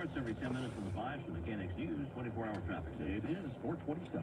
reports every 10 minutes from the Bias and Mechanics News, 24-hour traffic. It is 427.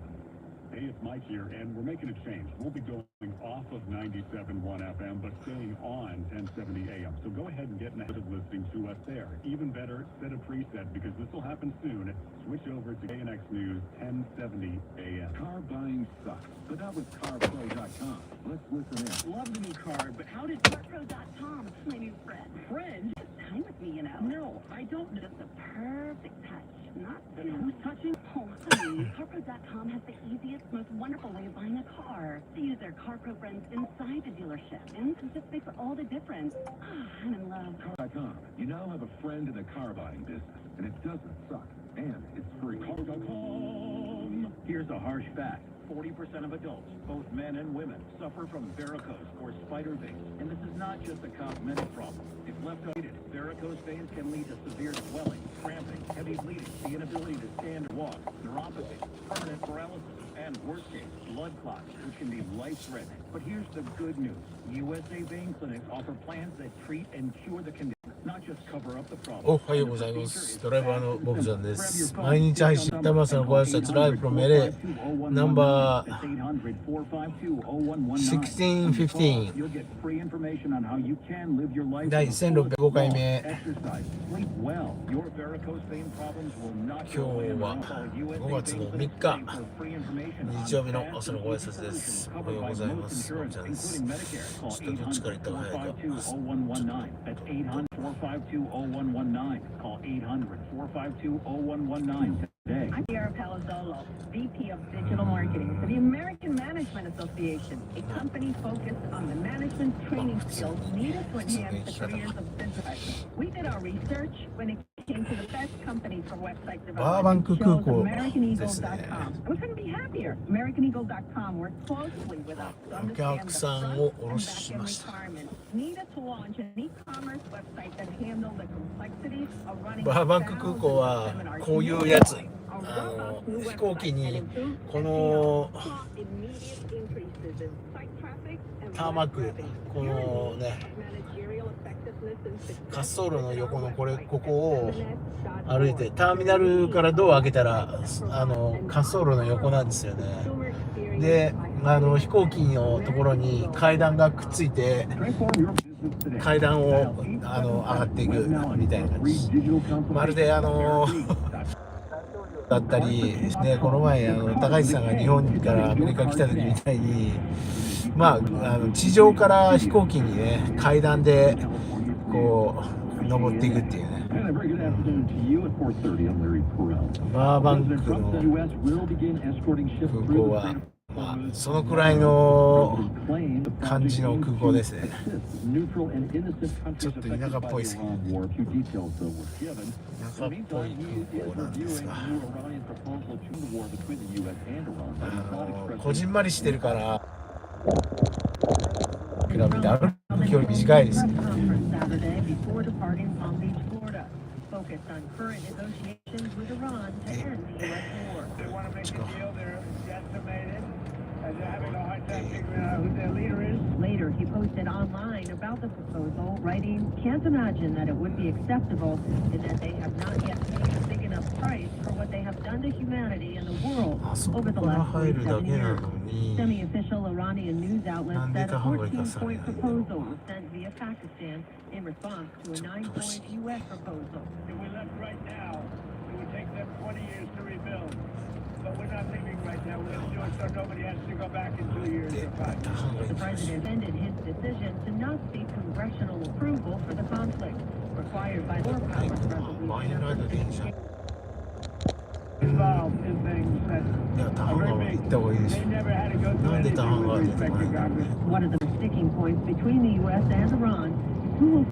Hey, it's Mike here, and we're making a change. We'll be going off of 97.1 FM, but staying on 1070 AM. So go ahead and get in the habit of listening to us there. Even better, set a preset, because this will happen soon. Switch over to KNX News 1070 AM. Car buying sucks, but not with CarPro.com. Let's listen in. Love the new car, but how did CarPro.com, my new friend? Friend? Just time with me, you know. No, I don't. Just the perfect touch. Not Who's touching? Oh, honey, CarPro.com has the easiest, most wonderful way of buying a car. They use their CarPro friends inside the dealership, and it just makes all the difference. I'm in love. Car.com. You now have a friend in the car buying business, and it doesn't suck, and it's free. Car.com. Here's a harsh fact. 40% of adults, both men and women, suffer from varicose or spider veins. And this is not just a cosmetic problem. If left untreated, varicose veins can lead to severe swelling, cramping, heavy bleeding, the inability to stand or walk, neuropathy, permanent paralysis, and worst case, blood clots, which can be life-threatening. But here's the good news. USA Vein Clinics offer plans that treat and cure the condition, not just cover up the problem. おはようございます。ドライバーのボブちゃんです。毎日配信、ダマスのご挨拶ライブフロム LA、ナンバー1615、第1605回目。今日は5月の3日、日曜日の朝のご挨拶です。おはようございます。ボブちゃんです。ちょっとどっちから行った方が早いか。452-0119. Call 800-452-0119 today. I'm Sierra Palazzolo, VP of Digital Marketing for the American Management Association, a company focused on the management training skills needed to enhance the careers of business. We did our research when it came to the best company for website development. バーバンク空港ですね。AmericanEagle.com. We couldn't be happier. AmericanEagle.com worked closely with us to お客さんを降ろしました。 needed to launch an e-commerce website that handled the complexities of running バーバンク空港はこういうやつ、飛行機にこのターマック、このね滑走路の横のここを歩いて、ターミナルからドア開けたら滑走路の横なんですよね。で飛行機のところに階段がくっついて、階段を上がっていくみたいな感じ。まるでだったり、ね、この前高市さんが日本からアメリカ来た時みたいに、地上から飛行機にね階段でこう登っていくっていうね。バーバンクの空港はそのくらいの感じの空港ですね。ちょっと田舎っぽいですけど、田舎っぽい空港なんですが、こじんまりしてるから比べて歩く距離短いですけどね。Later, he posted online about the proposal, writing, "Can't imagine that it would be acceptable and that they have not yet paid a big enough price for what they have done to humanity and the world over the last 47 years." Semi-official Iranian news outlets said a 14-point proposal was sent via Pakistan in response to a 9-point U.S. proposal. If we left right now, it would take them 20 years to rebuild. But we're not leaving right now. We're going to do it so nobody has to go back in 2 years or 5 years. The president ended his decision to not seek congressional approval for the conflict, required by war powers resolution. Involved in things that they never had to go through anything. One of the sticking points between the U.S. and Iran is who will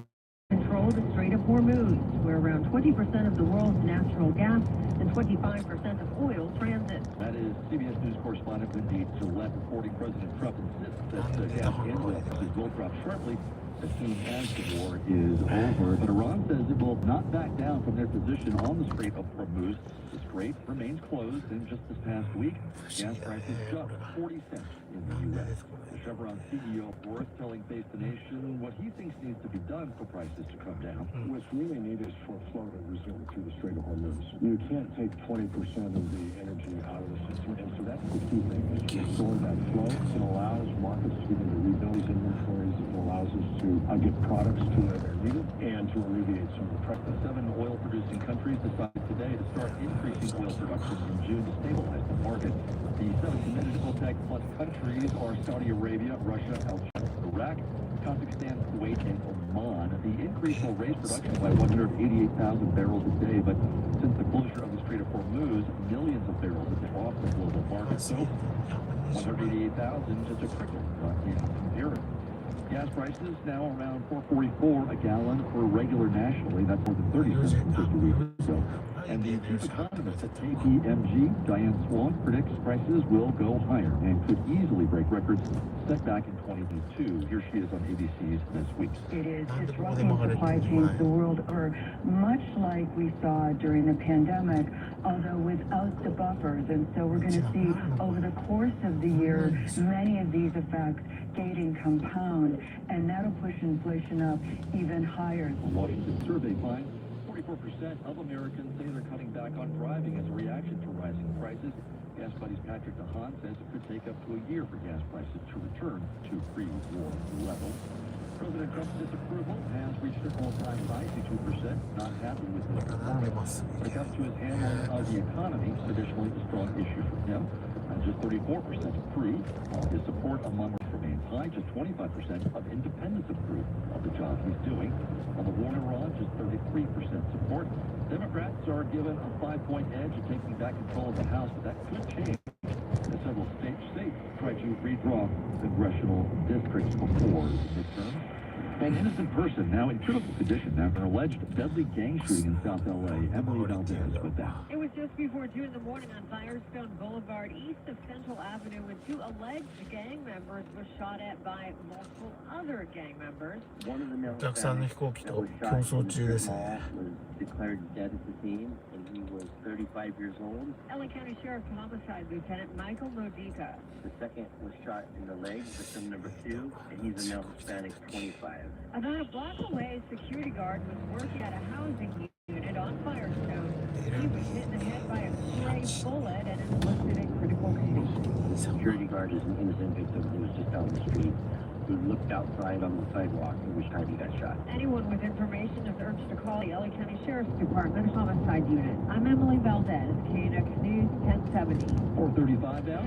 control the Strait of Hormuz, where around 20% of the world's natural gas and 25% of oil transit. That is CBS News correspondent Wendy Gillette reporting President Trump insists that gas inputs will drop sharply as soon as the war is over. But Iran says it will not back down from their position on the Strait of Hormuz. The strait remains closed, and just this past week, gas prices jumped 40 cents in the U.S. The Chevron CEO Boris telling Face the Nation what he thinks needs to be done for prices to come down. What's really needed is for flow to resume through the Strait of of Hormuz. You can't take 20% of the energy out of the system, and so that's the key thing, is to restore that flow. It allows markets to begin to rebuild these inventories. It allows us to get products to where they're needed and to alleviate some of the pressure. The 7 oil-producing countries decided today to start increasing oil production in June to stabilize the market. The 7 committed OPEC plus countries are Saudi Arabia, Russia, Iraq, Kazakhstan, Kuwait, and Oman. The increase will raise production by 188,000 barrels a day, but since the closure of the Strait of Hormuz, millions of barrels have been off the global market. So 188,000 just a trickle in comparison. Gas prices now around $4.44 a gallon for regular nationally. That's more than 30 cents from just a week ago. And the chief economist at KPMG, Diane Swan, predicts prices will go higher and could easily break records set back in 2022. Here she is on ABC's This Week. It is disrupting supply chains the world over, much like we saw during the pandemic, although without the buffers. And so we're going to see over the course of the year many of these effects gate and compound, and that'll push inflation up even higher. A Washington survey finds 44% of Americans say they're cutting back on driving as a reaction to rising prices. Gas Buddy's Patrick DeHaan says it could take up to a year for gas prices to return to pre-war levels. President Trump's disapproval has reached an all-time high, 62%, not happy with his performance. When it comes to his handling of the economy, traditionally a strong issue for him. Just 34% approve. His support among remains high, just 25% of independents approve of the job he's doing. On the war in Iran, just 33% support. Democrats are given a 5-point edge of taking back control of the House, but that could change as several states try to redraw congressional districts before the midterm. An innocent person now in critical condition after an alleged deadly gang shooting in South LA. Emily Valdez with that. It was just before 2 in the morning on Firestone Boulevard, east of Central Avenue, when 2 alleged gang members were shot at by multiple other gang members. One of the male お客さんの飛行機と競争中ですね。 was declared dead at the scene, and he was 35 years old. LA County Sheriff's Homicide Lieutenant Michael Modica. The second was shot in the leg, victim number 2, and he's a male Hispanic, 25. About a block away, a security guard was working at a housing unit on Firestone. He was hit in the head by a stray bullet and is listed in critical condition. The security guard is an innocent victim who was just down the street, who looked outside on the sidewalk, at which time he got shot. Anyone with information is urged to call the LA County Sheriff's Department Homicide Unit. I'm Emily Valdez, KNX News 1070. 4:35 now.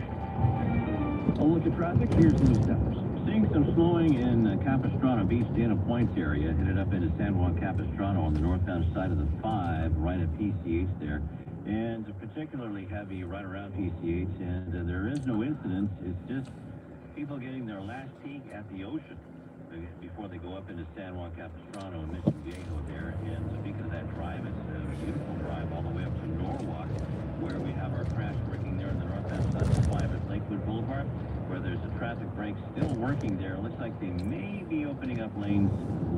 A look at traffic. Here's news numbers. Seeing some slowing in Capistrano, Beach, Dana Points area, headed up into San Juan Capistrano on the northbound side of the 5, right at PCH there. And particularly heavy right around PCH, and there is no incidents. It's just people getting their last peek at the ocean before they go up into San Juan Capistrano and Mission Viejo there. And because of that drive, it's a beautiful drive all the way up to Norwalk, where we have our crash working there on the northbound side of the 5 at Lakewood Boulevard, where there's a traffic brake still working there. It looks like they may be opening up lanes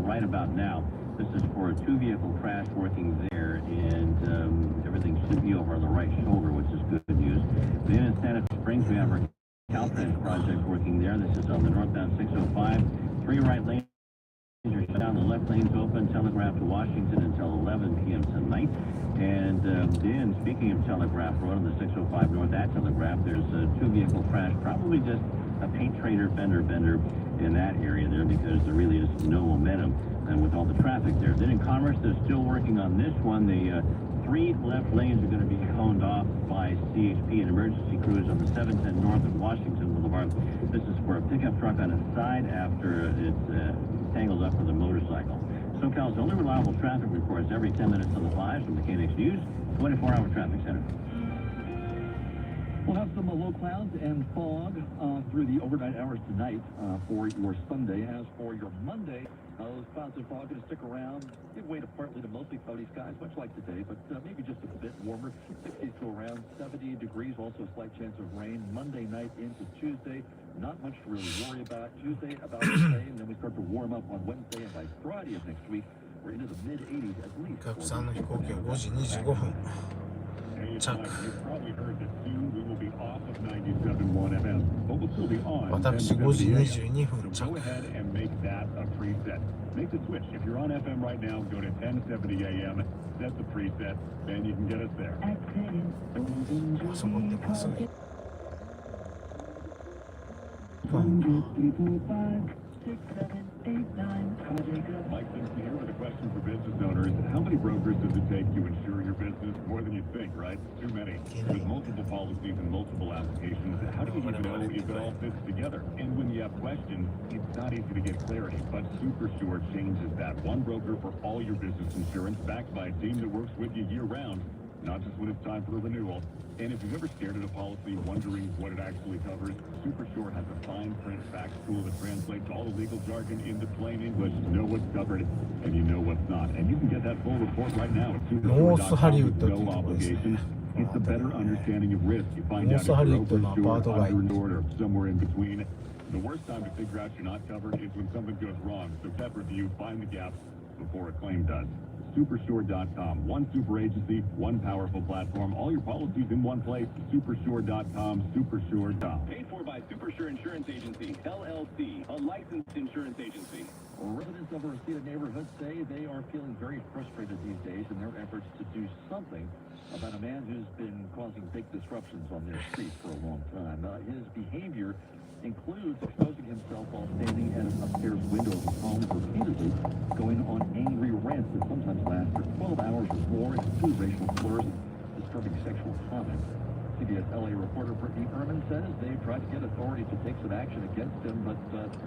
right about now. This is for a 2-vehicle crash working there, and everything should be over on the right shoulder, which is good news. Then in Santa Springs, we have our Caltrans project working there. This is on the northbound 605. 3 right lanes are shut down. The left lane's open. Telegraph to Washington until 11 p.m. tonight. And then, speaking of Telegraph Road on the 605 North at Telegraph, there's a 2-vehicle crash, probably just a paint trader fender bender in that area there, because there really is no momentum and with all the traffic there. Then in Commerce, they're still working on this one. The 3 left lanes are going to be coned off by CHP and emergency crews on the 710 north of Washington Boulevard. This is for a pickup truck on its side after it's tangled up with a motorcycle. SoCal's only reliable traffic reports every 10 minutes on the 5 from the KNX News 24-hour traffic center. We'll have some low clouds and fog through the overnight hours tonight for your Sunday. As for your Monday, those clouds and fog going to stick around, give way to partly to mostly cloudy skies, much like today, but maybe just a bit warmer, 60 to around 70 degrees, also a slight chance of rain. Monday night into Tuesday, not much to really worry about. Tuesday, about the same, then we start to warm up on Wednesday, and by Friday of next week, we're into the mid-80s at least. お客さんの飛行機は5時25分。 You've probably heard that soon we will be off of 97.1 FM, but we'll still be on 私5時 10:70 22分 So 着 go ahead and make that a preset. Make the switch. If you're on FM right now, go to 10:70 AM, set the preset, and you can get us there. パソコンでパソコンMike Simpson here with a question for business owners. How many brokers does it take to insure your business? More than you think, right? Too many. With multiple policies and multiple applications, how do you even know if it all fits together? And when you have questions, it's not easy to get clarity, but Supersure changes that. One broker for all your business insurance, backed by a team that works with you year-round, not just when it's time for a renewal. And if you've ever stared at a policy wondering what it actually covers, Supersure has a fine print facts tool that translates all the legal jargon into plain English. You know what's covered and you know what's not. And you can get that full report right now at Supersure.com with no obligation. It's a better understanding of risk. You find out if you're overinsured, underinsured, or somewhere in between. The worst time to figure out you're not covered is when something goes wrong. So step review, find the gaps before a claim does. Supersure.com. One super agency, one powerful platform. All your policies in one place. Supersure.com. Supersure.com. Paid for by Supersure Insurance Agency, LLC, a licensed insurance agency. Residents of Reseda neighborhood say they are feeling very frustrated these days in their efforts to do something about a man who's been causing big disruptions on their street for a long time. His behavior includes exposing himself while standing at an upstairs window of his home repeatedly, going on angry rants that sometimes last for 12 hours or more, and include racial slurs and disturbing sexual comments. CBS LA reporter Brittany Ehrman says they've tried to get authorities to take some action against him, but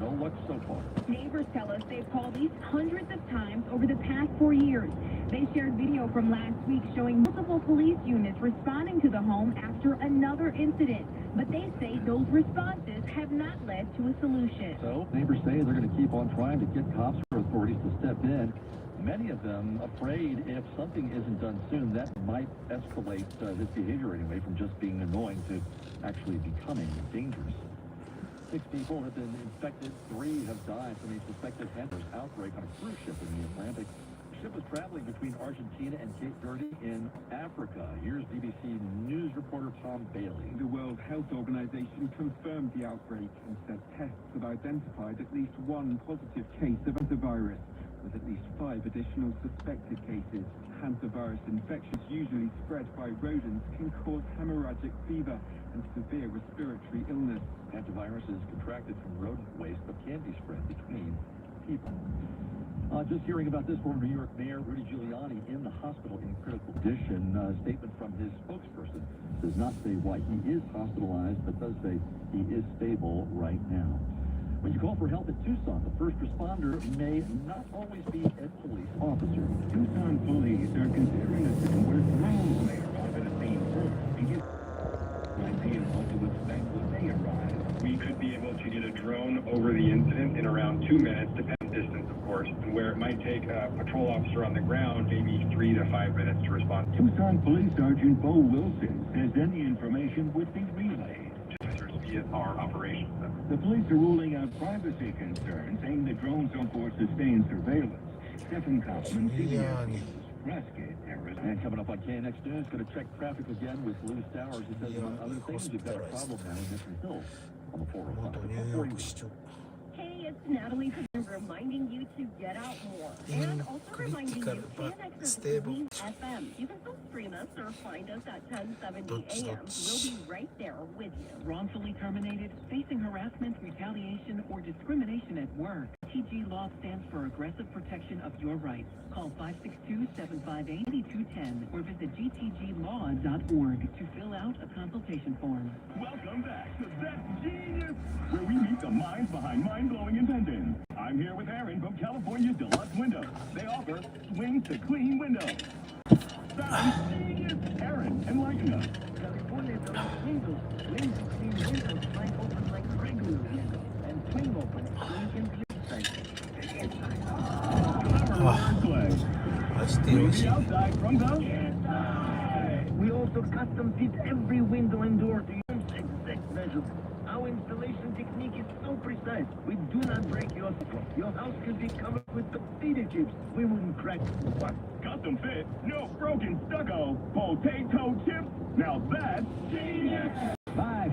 no luck so far. Neighbors tell us they've called these hundreds of times over the past 4 years. They shared video from last week showing multiple police units responding to the home after another incident. But they say those responses have not led to a solution. So neighbors say they're going to keep on trying to get cops or authorities to step in. Many of them afraid if something isn't done soon, that might escalate his behavior anyway from just being annoying to actually becoming dangerous. 6 people have been infected. 3 have died from a suspected Panthers outbreak on a cruise ship in the Atlantic. The ship was traveling between Argentina and Cape Verde in Africa. Here's BBC News reporter Tom Bailey. The World Health Organization confirmed the outbreak and said tests have identified at least 1 positive case of the virus, with at least 5 additional suspected cases. Hantavirus infections usually spread by rodents can cause hemorrhagic fever and severe respiratory illness. Hantavirus is contracted from rodent waste but can be spread between people. Just hearing about this, former New York Mayor Rudy Giuliani in the hospital in critical condition. A statement from his spokesperson does not say why he is hospitalized, but does say he is stable right now. When you call for help at Tucson, the first responder may not always be a police officer. Tucson police are considering a system where drones may arrive at a scene first. Begin idea of what to expect when they arrive. We could be able to get a drone over the incident in around 2 minutes, depending on distance, of course, and where it might take a patrol officer on the ground maybe 3 to 5 minutes to respond. Tucson Police Sergeant Bo Wilson says any information would be relayed Via our operations center. The police are ruling out privacy concerns, saying the drones don't force sustained surveillance. Stephen Kaufman, CBS News, Prescott, Arizona. And coming up on KNX News, going to check traffic again with Lou Stowers. He says, among other things, you've got a problem now in Mission Hill on the 405. Hey, it's Natalie reminding you to get out more. And also reminding you, KNX is Clean FM. You can still stream us or find us at 1070 AM. We'll be right there with you. Wrongfully terminated, facing harassment, retaliation, or discrimination at work. TG Law stands for Aggressive Protection of Your Rights. Call 562-758-8210 or visit gtglaw.org to fill out a consultation form. Welcome back to That's Genius, where we meet the minds behind mind-blowing inventions. I'm here with Aaron from California Deluxe Windows. They offer swing to clean windows. Sounds genius. Aaron, enlighten us. California Deluxe Windows. Swing to clean windows slide open like regular windows and swing open swing in place. Outside from the inside. We also custom fit every window and door to use exact measures. Our installation technique is so precise, we do not break your structure. Your house could be covered with potato chips. We wouldn't crack what? Custom fit, no broken stucco, potato chips. Now that's genius. Bye.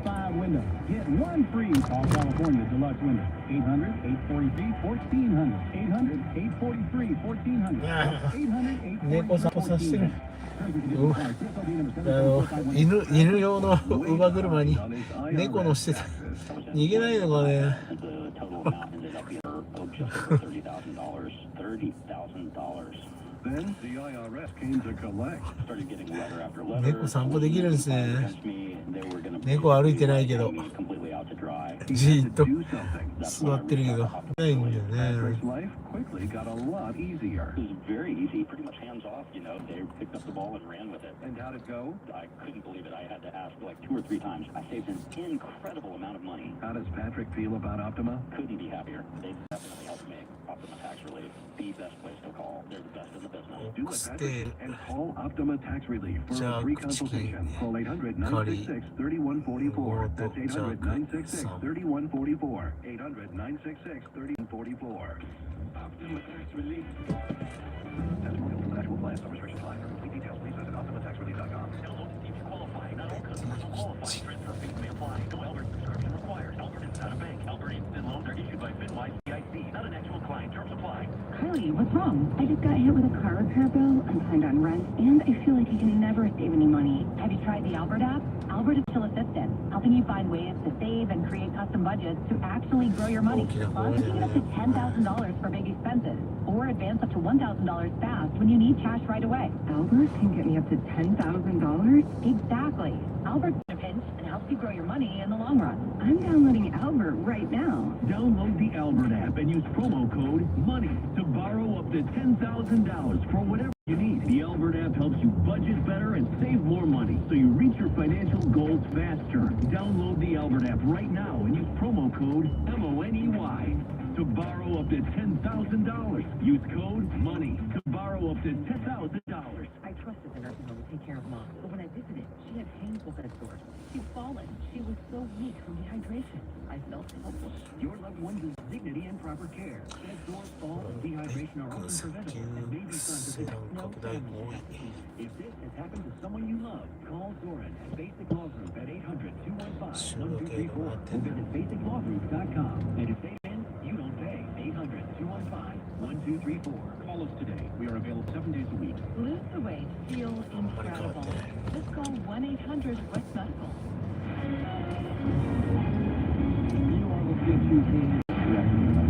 free. Call California Deluxe windows. 800-843-1400. 800-843-1400. 猫散歩させてる。犬用の乳母車に猫乗してた。逃げないのかね。猫散歩できるんですね。猫歩いてないけど、じーっと座ってるけどないんだよね。And how'd it go? I couldn't believe it. I had to ask like 2 or 3 times. I saved an incredible amount of money. How does Patrick feel about Optima? Couldn't be happier. They definitely helped me. Optima Tax Relief, the best place to call. They're the best in the business. Do it, Patrick, and call Optima Tax Relief for a free consultation. Call 800-966-3144. That's 800-966-3144. 800-966-3144. Optima Tax Relief. Tax form from actual plan. Some restrictions apply. For complete details, please visit OptimaTaxRelief.com. Download if you qualify. Not all customers will qualify. Transfer fees may apply. No Albert subscription required. Albert is not a bank. Albert instant loans are issued by FinWise CIC. Not an actual client. Terms apply. Carly, what's wrong? I just got hit with a car repair bill. I'm behind on rent, and I feel like I can never save any money. Have you tried the Albert app? Albert is still assistant, helping you find ways to save and create custom budgets to actually grow your money. Plus, you can get up to $10,000 for big expenses, or advance up to $1,000 fast when you need cash right away. Albert can get me up to $10,000? Exactly. Albert's in a pinch and helps you grow your money in the long run. I'm downloading Albert right now. Download the Albert app and use promo code MONEY to borrow up to $10,000 for whatever you need. The Albert app helps you budget better and save more money so you reach your financial goals faster. Download the Albert app right now and use promo code MONEY to borrow up to $10,000. Use code MONEY to borrow up to $10,000. I trusted the nursing home to take care of Mom, but when I visited, she had painful bed sores. She'd fallen. She was so weak from dehydration. I felt helpless. Your loved one deserves dignity and proper care. Bed sores, fall, and dehydration are often preventable and may be scientific. No family. If this has happened to someone you love, call Zoran at Basic Law Group at 800-215-1234 or visit basiclawgroup.com. And if they win, you don't pay. 800-215-1234. Call us today. We are available 7 days a week. Lose the weight, feel incredible. Just call 1-800-WEST-MEDICAL.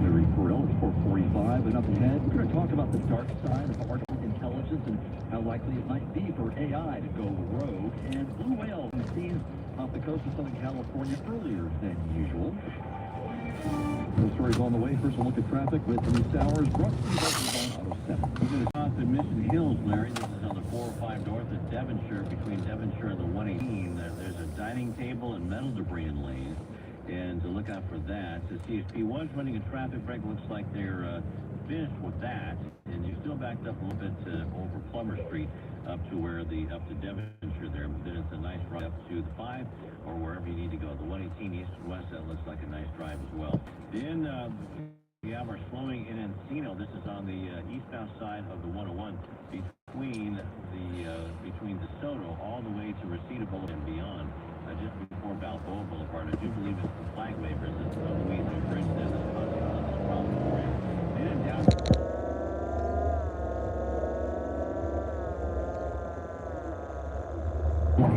The report on 445 and up ahead, we're going to talk about the dark side of artificial intelligence and how likely it might be for AI to go rogue. And blue whale was seen off the coast of Southern California earlier than usual. The story's on the way. First, we'll look at traffic with Denise Sowers. Brought to you by Auto 7. We're going to stop in Mission Hills, Larry. This is on the 405 north of Devonshire, between Devonshire and the 118. There's a dining table and metal debris in lanes. And to look out for that. The CSP was running a traffic break. Looks like they're finished with that. And you're still backed up a little bit over Plummer Street up to Devonshire there. But then it's a nice ride up to the 5 or wherever you need to go. The 118 east and west, that looks like a nice drive as well. Then we have our slowing in Encino. This is on the eastbound side of the 101 between DeSoto all the way to Reseda Boulevard and beyond. Just before Balboa Boulevard. I do believe it's the flag wavers that's on the Louisiana Bridge that is causing a little problem for you. Then down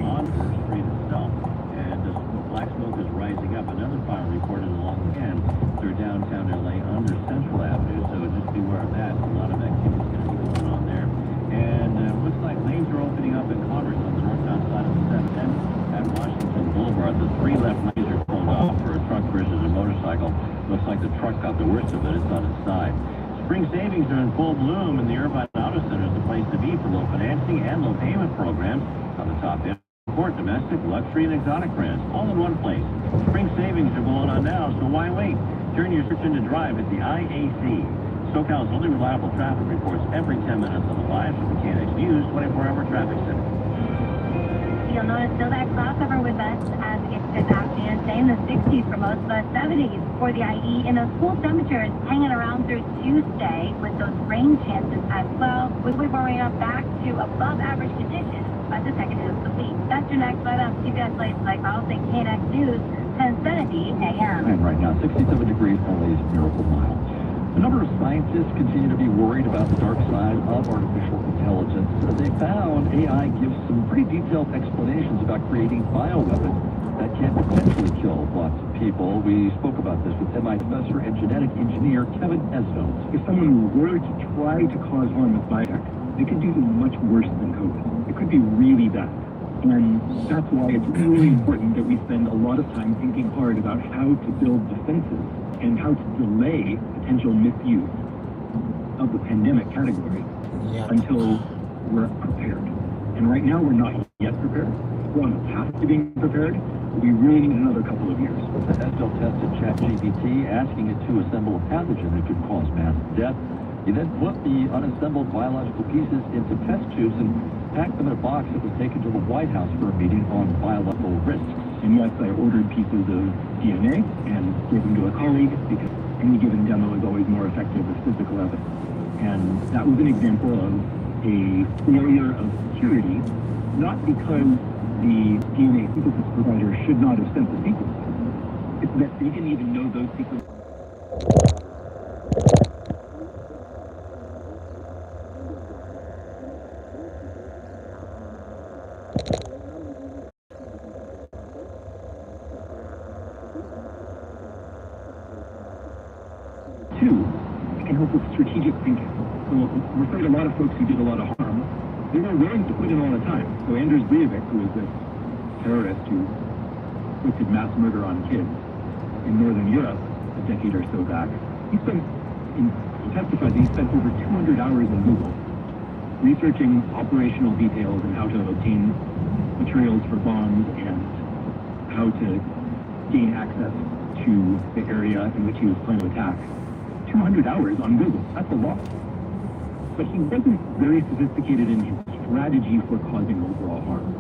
on First Street itself, and the black smoke is rising up. Another fire reported along again through downtown LA under Central Avenue, so just beware of that. A lot of activity is going to be going on there. And it looks like lanes are opening up in Commerce on the northbound side of the 710. At Washington Boulevard, the 3 left lanes are pulled off for a truck versus a motorcycle. Looks like the truck got the worst of it. It's on its side. Spring savings are in full bloom, and the Irvine Auto Center is the place to be for low financing and low payment programs on the top import, domestic, luxury, and exotic brands, all in one place. Spring savings are going on now, so why wait? Turn your search into drive at the IAC. SoCal's only reliable traffic reports every 10 minutes on the live from the KNX News 24-hour traffic center. You'll notice still that crossover with us as it's this afternoon. Stay in the 60s for most of us, 70s for the IE, and those cool temperatures hanging around through Tuesday with those rain chances as well. We're warming up back to above average conditions by the second half of the week. That's your next light up CBS Lights. Like I'll say KNX News 10 1070 a.m. And right now, 67 degrees, LA's Miracle Mile. A number of scientists continue to be worried about the dark side of artificial intelligence. They found AI gives some pretty detailed explanations about creating bioweapons that can potentially kill lots of people. We spoke about this with MIT professor and genetic engineer Kevin Esvelt. If someone were to try to cause harm with biotech, they could do much worse than COVID. It could be really bad. And that's why it's really important that we spend a lot of time thinking hard about how to build defenses and how to delay potential misuse of the pandemic category until we're prepared. And right now, we're not yet prepared. We're on the path to being prepared. We really need another couple of years. Esvelt tested ChatGPT, asking it to assemble a pathogen that could cause mass death. He then put the unassembled biological pieces into test tubes and packed them in a box that was taken to the White House for a meeting on biological risks. And yes, I ordered pieces of DNA and gave them to a colleague because any given demo is always more effective with physical evidence. And that was an example of a failure of security, not because the DNA synthesis provider should not have sent the sequence. It's that they didn't even know those sequences. Two, it can help with strategic thinking. So we're afraid a lot of folks who did a lot of harm, they were willing to put in all the time. So Anders Breivik, who was this terrorist who inflicted mass murder on kids in Northern Europe a decade or so back, he testified that he spent over 200 hours in Google researching operational details and how to obtain materials for bombs and how to gain access to the area in which he was planning to attack. 200 hours on Google, that's a lot. But he wasn't very sophisticated in his strategy for causing overall harm.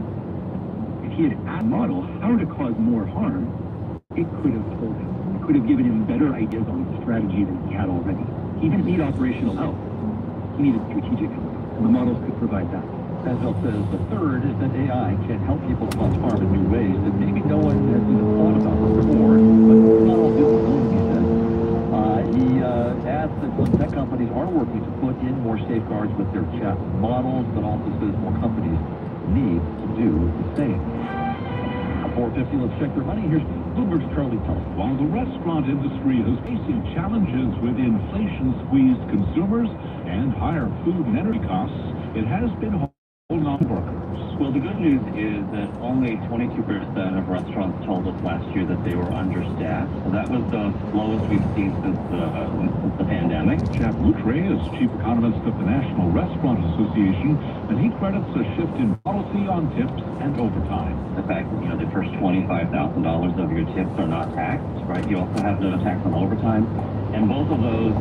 If he had asked a model how to cause more harm, it could have told him. It could have given him better ideas on strategy than he had already. He didn't need operational help. He needed strategic help, and the models could provide that. Esvelt says the third is that AI can help people cause harm in new ways that maybe no one has even thought about before, but it's not all doom and gloom, he says. He adds that some tech companies are working to put in more safeguards with their chat models, but also says more companies need to do the same. 4:50, let's check their money. Here's Bloomberg's Charlie Tully. While the restaurant industry is facing challenges with inflation-squeezed consumers and higher food and energy costs, it has been holding on to workers. Well, the good news is that only 22% of restaurants told us last year that they were understaffed. So that was the lowest we've seen since the pandemic. Chap Loutre is chief economist of the National Restaurant Association, and he credits a shift in policy on tips and overtime. The fact that, the first $25,000 of your tips are not taxed, right? You also have no tax on overtime. And both of those,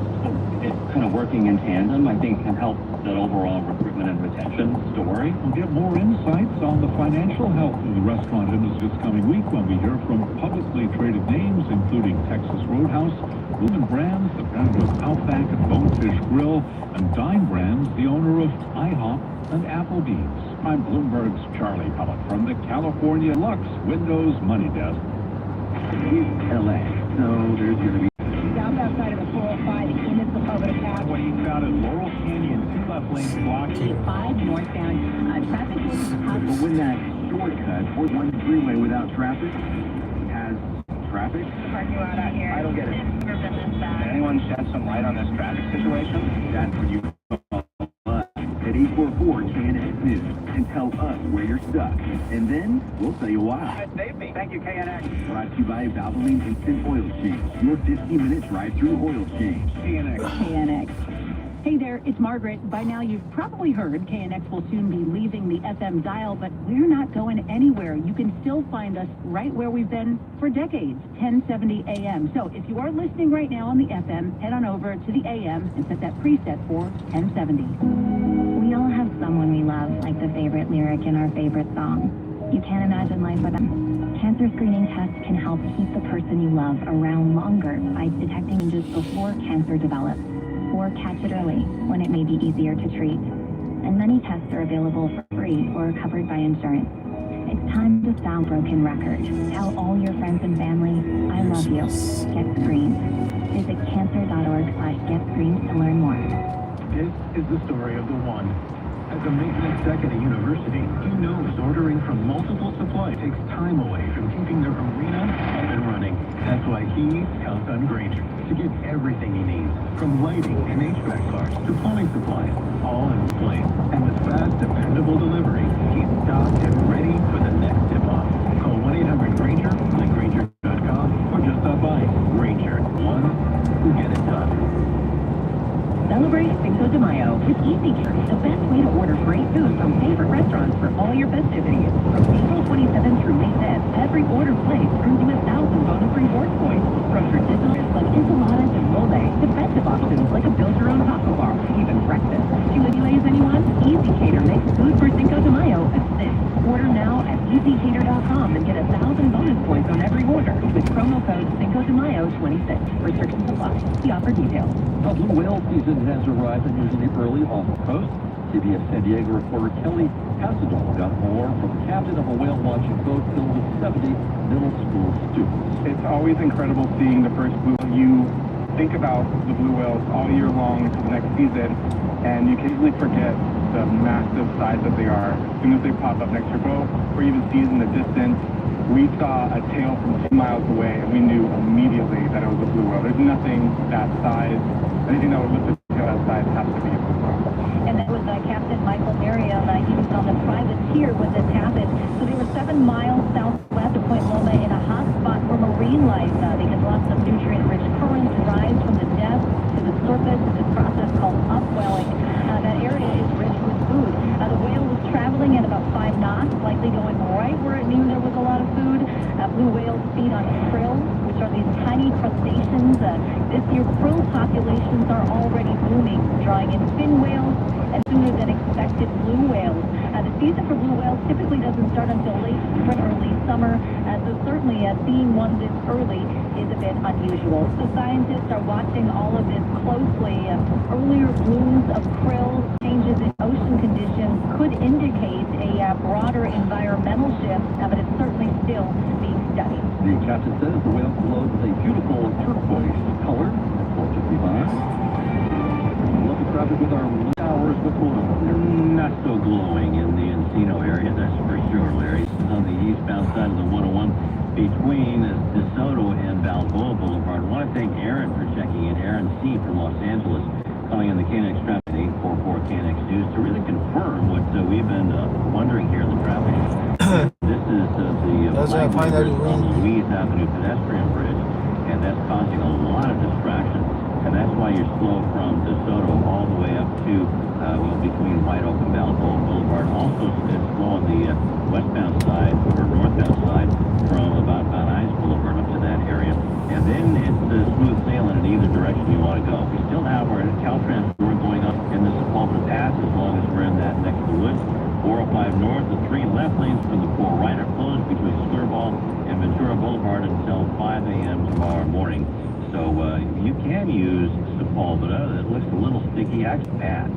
kind of working in tandem, I think can help the overall recruitment and retention story. We'll get more insights on the financial health of the restaurant industry this coming week when we hear from publicly traded names, including Texas Roadhouse, Lumen Brands, the founder of Outback and Bonefish Grill, and Dine Brands, the owner of IHOP and Applebee's. I'm Bloomberg's Charlie Pellet from the California Lux Windows Money Desk. It's LA, so there's going to be Down outside of the 405 in the Pagoda Pass. What you found at Laurel Canyon, 2 left lanes blocked. 5 northbound. Traffic is But when that shortcut, or one freeway without traffic, has traffic? the parking lot out here. I don't get it. Never been this bad. Anyone shed some light on this traffic situation? That's when you at 844 KNX News and tell us where you're stuck. And then we'll tell you why. Save me. Thank you, KNX. Brought to you by Valvoline Instant Oil Change. Your 15-minute drive-through oil change. KNX. Hey there, it's Margaret. By now you've probably heard KNX will soon be leaving the FM dial, but we're not going anywhere. You can still find us right where we've been for decades, 1070 AM. So if you are listening right now on the FM, head on over to the AM and set that preset for 1070. We all have someone we love, like the favorite lyric in our favorite song. You can't imagine life without them. Cancer screening tests can help keep the person you love around longer by detecting changes before cancer develops, or catch it early when it may be easier to treat. And many tests are available for free or covered by insurance. It's time to sound broken record. Tell all your friends and family, I love you. Get screened. Visit cancer.org/getscreened to learn more. This is the story of the one. As a maintenance tech at a university, he knows ordering from multiple suppliers takes time away from keeping their arena up and running. That's why he counts on Grainger to get everything he needs, from lighting and HVAC parts to plumbing supplies, all in one place. And with fast, dependable delivery, he's stocked and ready for the next tip-off. Call 1-800-GRAINGER, like Grainger.com, or just stop by. Grainger, one who get it done. Celebrate Cinco de Mayo with Easy Care, the best way to order great food from favorite restaurants for all your festivities. From April 27th through May 5th, every order placed earns you 1,000 bonus reward points. From traditional like enchiladas and mole to festive options like a build-your-own taco bar, even breakfast. Chilaquiles, anyone? Easy Cater makes food for Cinco de Mayo a sin. Order now at easycater.com and get 1,000 bonus points on every order with promo code Cinco de Mayo 26. Restrictions apply. See offer details. The blue whale season has arrived and usually early off the coast. CBS San Diego reporter Kelly Casadol got more from the captain of a whale-watching boat filled with 70 middle school students. It's always incredible seeing the first blue. You think about the blue whales all year long until the next season, and you can easily forget the massive size that they are as soon as they pop up next to your boat or even see it in the distance. We saw a tail from 2 miles away, and we knew immediately that it was a blue whale. There's nothing that size, anything that would lift a tail that size has to be a blue whale. And that was Captain Michael Merriam. He was on the privateer when this happened. So they were 7 miles southwest of Point Loma in a hot spot for marine life because lots of nutrient-rich currents rise from the depth to the surface in this process called upwelling. That area is rich with food. The whale was traveling at about 5 knots, likely going right where it knew there was a lot of food. Blue whales feed on krill, which are these tiny crustaceans. This year, krill populations are already booming, drawing in fin whales and sooner than expected blue whales. The season for blue whales typically doesn't start until late spring, early summer, so certainly seeing one this early is a bit unusual. So scientists are watching all of this closely. Earlier blooms of krill, changes in ocean conditions could indicate a broader environmental shift, but it's certainly still being studied. The captain says the whale glows with a beautiful turquoise color. Unfortunately, look at traffic with our hours. What's going on there? Not so glowing in the Encino area, that's for sure, Larry. On the eastbound side of the 101 between DeSoto and Balboa Boulevard. I want to thank Aaron for checking in. Aaron C. from Los Angeles, calling in the KNX traffic 844 KNX News to really confirm what we've been wondering here in the traffic. This is the flag on the Louise Avenue pedestrian bridge, and that's causing a lot of distraction. And that's why you're slow from DeSoto all the way up to between White Oak and Balboa Boulevard. Also, it's slow on the westbound side or northbound side from about Mount Ice Boulevard up to that area. And then it's smooth sailing in either direction you want to go. We still have our Caltrans door going up in the Sepulveda Pass as long as we're in that neck of the woods. 405 north, the 3 left lanes from the 4 right are closed between Skirball and Ventura Boulevard until 5 a.m. tomorrow morning. So you can use Sepulveda. It looks a little sticky. Actually, bad.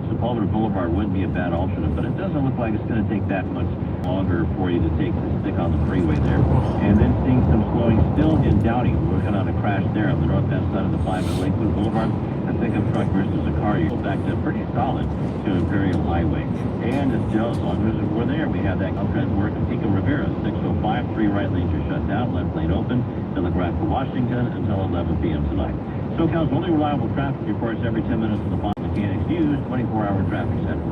Sepulveda Boulevard wouldn't be a bad alternate, but it doesn't look like it's going to take that much longer for you to stick on the freeway there. And then seeing some slowing still in Downey. We're working on a crash there on the northbound side of the 5 at Lakewood Boulevard. A pickup truck versus a car. You go back to pretty solid to Imperial Highway. And as long as we're there, we have that Caltrans work in Pico Rivera. 605, 3 right lanes are shut down, left lane open. Telegraph to Washington until 11 p.m. tonight. SoCal's only reliable traffic reports every 10 minutes on the Fox KNX News 24-hour traffic center.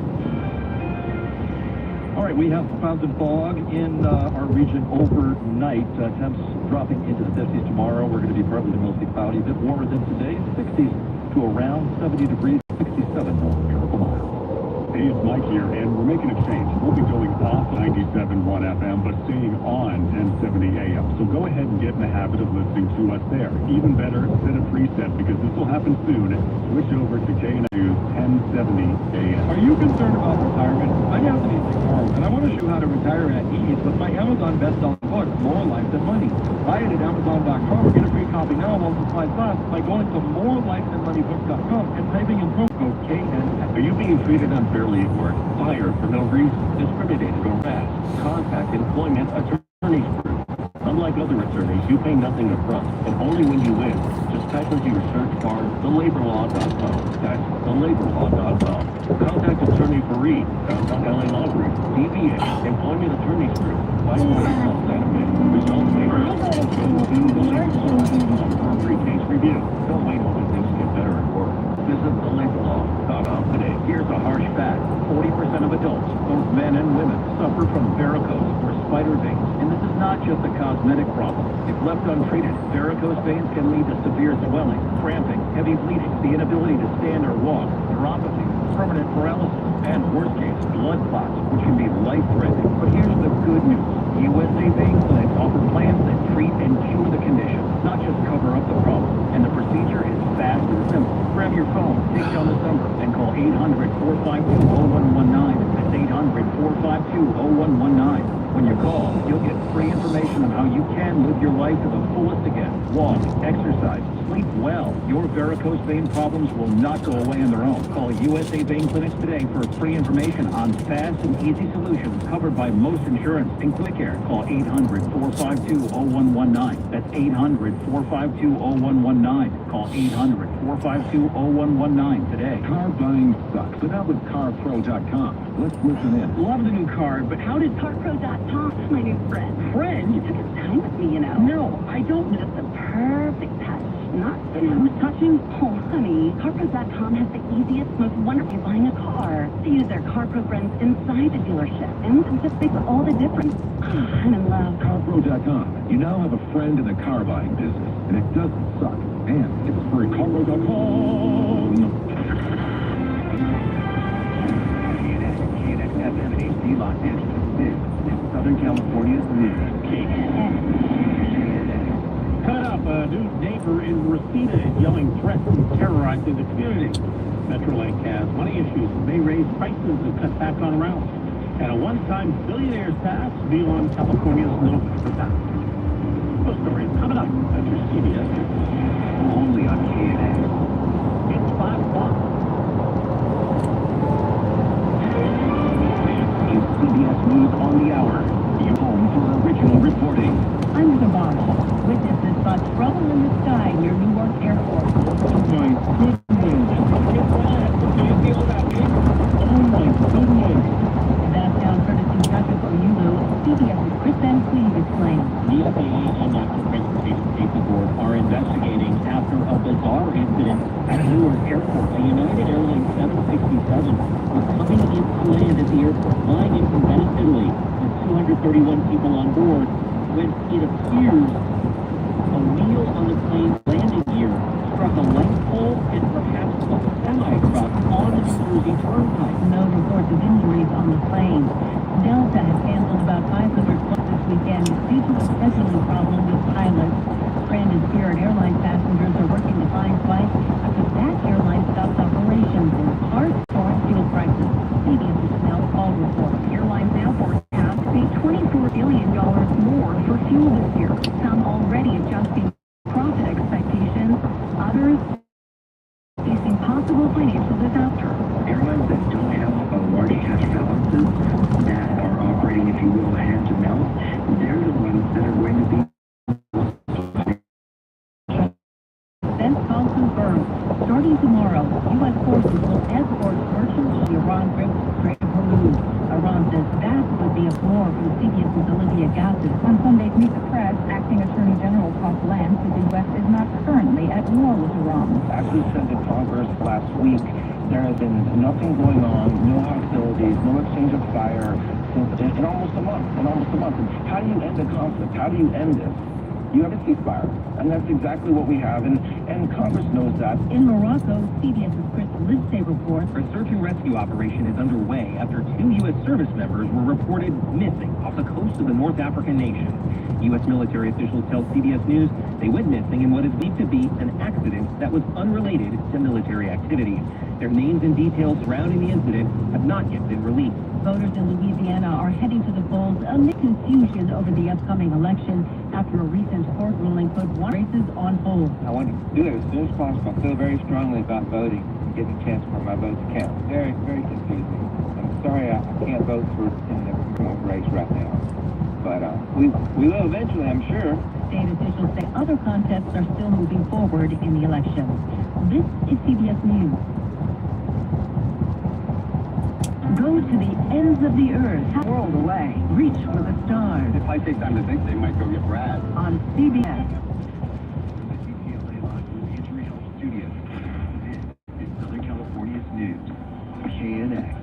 All right, we have clouds and fog in our region overnight. Temps dropping into the 50s tomorrow. We're going to be partly to mostly cloudy, a bit warmer than today. 60s to around 70 degrees, 67 miracle mile. Hey, it's Mike here, and we're making a change. We'll be going off 97.1 FM, but staying on 1070 AM. So go ahead and get in the habit of listening to us there. Even better, set a preset, because this will happen soon. Switch over to KNX 1070 AM. Are you concerned about retirement? I'm Anthony Sigmore, and I want to show you how to retire at ease with my Amazon best-selling book, More Life Than Money. Buy it at Amazon.com or get a free copy now while supplies last by going to morelifethanmoneybook.com and typing in promo code KNX. Are you being treated unfairly at work, fired for no reason, discriminated, or harassed? Contact Employment Attorneys Group. Unlike other attorneys, you pay nothing up front, and only when you win. Just type into your search bar, thelaborlaw.com. That's thelaborlaw.com. Contact Attorney Fareed, downtown LA Law Group, DBA, Employment Attorneys Group, 547 Santa Fe. Results may vary. Free case review. Don't wait until things get better at work. Visit thelaborlaw.com today. Here's a harsh fact. 40% of adults, both men and women, suffer from varicose or spider veins. And this is not just a cosmetic problem. If left untreated, varicose veins can lead to severe swelling, cramping, heavy bleeding, the inability to stand or walk, neuropathy, permanent paralysis, and worst case, blood clots, which can be life-threatening. But here's the good news. USA Vein Clinic offer plans that treat and cure the condition, not just cover up the problem. And the procedure is fast and simple. Grab your phone, take down this number, and call 800-452-0119. That's 800-452-0119. When you call, you'll get free information on how you can live your life to the fullest again. Walk, exercise, sleep well. Your varicose vein problems will not go away on their own. Call USA Vein Clinics today for free information on fast and easy solutions covered by most insurance and quick care. Call 800-452-0119. That's 800-452-0119. Call 800-452-0119 today. Car buying sucks, but not with CarPro.com. Let's listen in. Love the new car, but how did CarPro.com, my new friend? Friend? You took his time with me, you know. No, I don't. Just the perfect touch. Not smooth touching. Oh, honey, CarPro.com has the easiest, most wonderful buying a car. They use their CarPro friends inside the dealership, and it just makes all the difference. I'm in love. CarPro.com. You now have a friend in the car buying business, and it doesn't suck. And it's free. CarPro.com. FM HD Los Angeles. This is Southern California's news. Cut up. A new neighbor in Reseda is yelling threats and terrorizing the community. Metrolink has money issues and may raise prices and cut back on routes. And a one-time billionaire's tax to be on California's No.811 BUR. Those stories coming up after CBS News. Only on KNX. It's 5 o'clock. CBS News on the hour. Your home for original reporting. I'm Savannah. Witnesses saw trouble in the sky near Newark Airport. Oh my goodness. That sound courtesy Patrick Oyulu. CBS's Chris Van Cleve explains. The FAA and National Transportation Safety Board are investigating after a bizarre incident at Newark Airport. A United Airlines 767 was coming into land at the airport, flying in from Venice, Italy, with 231 people on board, when it appears a wheel on the plane's landing gear struck a light pole and perhaps a semi-truck on the New Jersey Turnpike. No reports of injuries on the plane. Delta has canceled about 500 flights this weekend due to a scheduling problem with pilots. Stranded Spirit Airlines passengers are working to find flights after that airline stopped operations in part for fuel prices. CBS's Mel Paul reports. Airlines now forecast to pay $24 billion more for fuel this year. Some already adjusting profit expectations. Others facing possible financial disaster. Airlines that don't have large cash balances, that are operating, if you will, hand to mouth, they're the ones that are going to be. Then call confirmed. Starting tomorrow, U.S. forces will escort merchants to Iran trips straight to Hormuz. Iran says that would be a flaw from CBS's Olivia Gassis. On Sunday's Meet the Press, Acting Attorney General Todd Bland said the U.S. is not currently at war with Iran. As we said to Congress last week, there has been nothing going on, no hostilities, no exchange of fire in almost a month. And how do you end the conflict? How do you end this? You have a ceasefire, and that's exactly what we have, and Congress knows that. In Morocco, CBS's Chris Livesay reports. A search and rescue operation is underway after 2 U.S. service members were reported missing off the coast of the North African nation. U.S. military officials tell CBS News they went missing in what is believed to be an accident that was unrelated to military activities. Their names and details surrounding the incident have not yet been released. Voters in Louisiana are heading to the polls amid confusion over the upcoming election after a recent court ruling put one races on hold. I want to do it as soon as possible. I feel very strongly about voting and getting a chance for my vote to count. Very, very confusing. I'm sorry I can't vote in the race right now. We will eventually, I'm sure. State officials say other contests are still moving forward in the election. This is CBS News. Go to the ends of the earth, world away, reach for the stars. If I take time to think, they might go get Brad. On CBS. Studios. This is Southern California's news. KNX.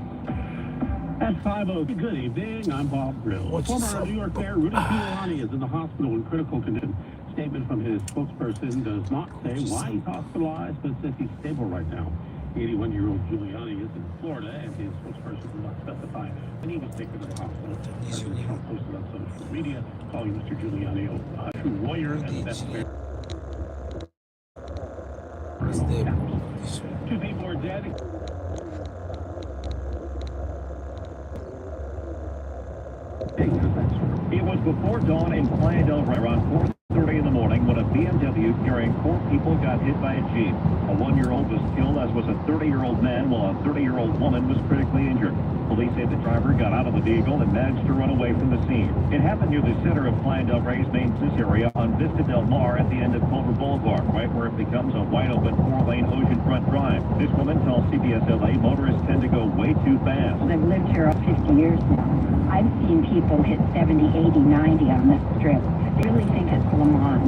At 5:00, good evening. I'm Bob Brill. Former New York Mayor Rudy Giuliani is in the hospital in critical condition. Statement from his spokesperson does not say why he's hospitalized, but says he's stable right now. 81-year-old Giuliani is in Florida, and his spokesperson did not specify when he was taken to the hospital. President Trump posted on social media, calling Mr. Giuliani a true warrior and the best mayor. Two people are dead. It was before dawn in Playa del Rey around 4:30 in the morning when a BMW carrying 4 people got hit by a Jeep. A 1-year-old was killed, as was a 30-year-old man, while a 30-year-old woman was critically injured. Police say the driver got out of the vehicle and managed to run away from the scene. It happened near the center of Playa del Rey's main business area on Vista del Mar at the end of Culver Boulevard, right where it becomes a wide-open 4-lane oceanfront drive. This woman tells CBS LA motorists tend to go way too fast. I've lived here 50 years now. I've seen people hit 70, 80, 90 on this strip. They really think it's Le Mans.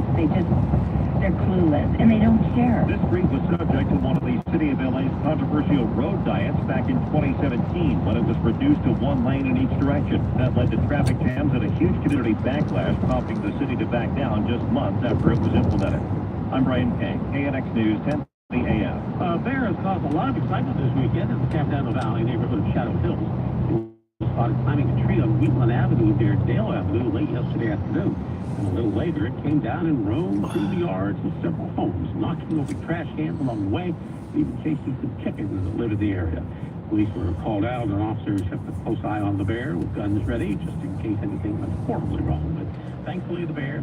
They're clueless, and they don't care. This street was subject to one of the City of LA's controversial road diets back in 2017 when it was reduced to 1 lane in each direction. That led to traffic jams and a huge community backlash, prompting the city to back down just months after it was implemented. I'm Brian Kang, KNX News, 10:30 a.m. Bear has caused a lot of excitement this weekend in the Capitano Valley neighborhood of Shadow Hills. He was spotted climbing a tree on Wheatland Avenue near Dale Avenue late yesterday afternoon. And a little later, it came down and roamed through the yards of several homes, knocking over trash cans along the way, and even chasing some chickens that live in the area. Police were called out, and officers kept a close eye on the bear with guns ready, just in case anything went horribly wrong. But thankfully, the bear...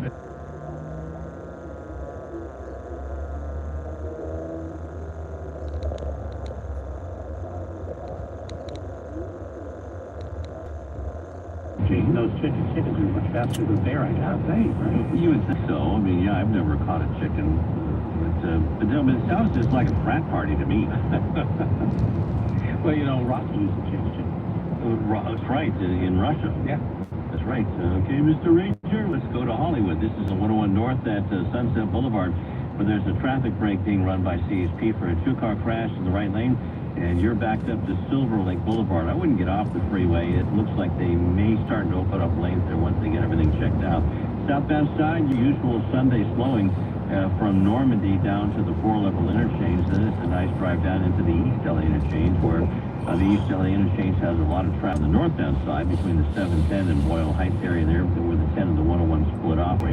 Those chickens are much faster than bear, I gotta say, right? You would think so. I mean, yeah, I've never caught a chicken. But it sounds just like a frat party to me. Well, you know, Rocky used to chase chickens. That's right, in Russia. Yeah. That's right. Okay, Mr. Ranger, let's go to Hollywood. This is a 101 North at Sunset Boulevard, where there's a traffic break being run by CHP for a 2-car crash in the right lane. And you're backed up to Silver Lake Boulevard. I wouldn't get off the freeway. It looks like they may start to open up lanes there once they get everything checked out. Southbound side, your usual Sunday slowing from Normandy down to the 4-level interchange. Then it's a nice drive down into the East LA interchange, where the East LA interchange has a lot of traffic. On the northbound side, between the 710 and Boyle Heights area there, where the 10 and the 101 split off.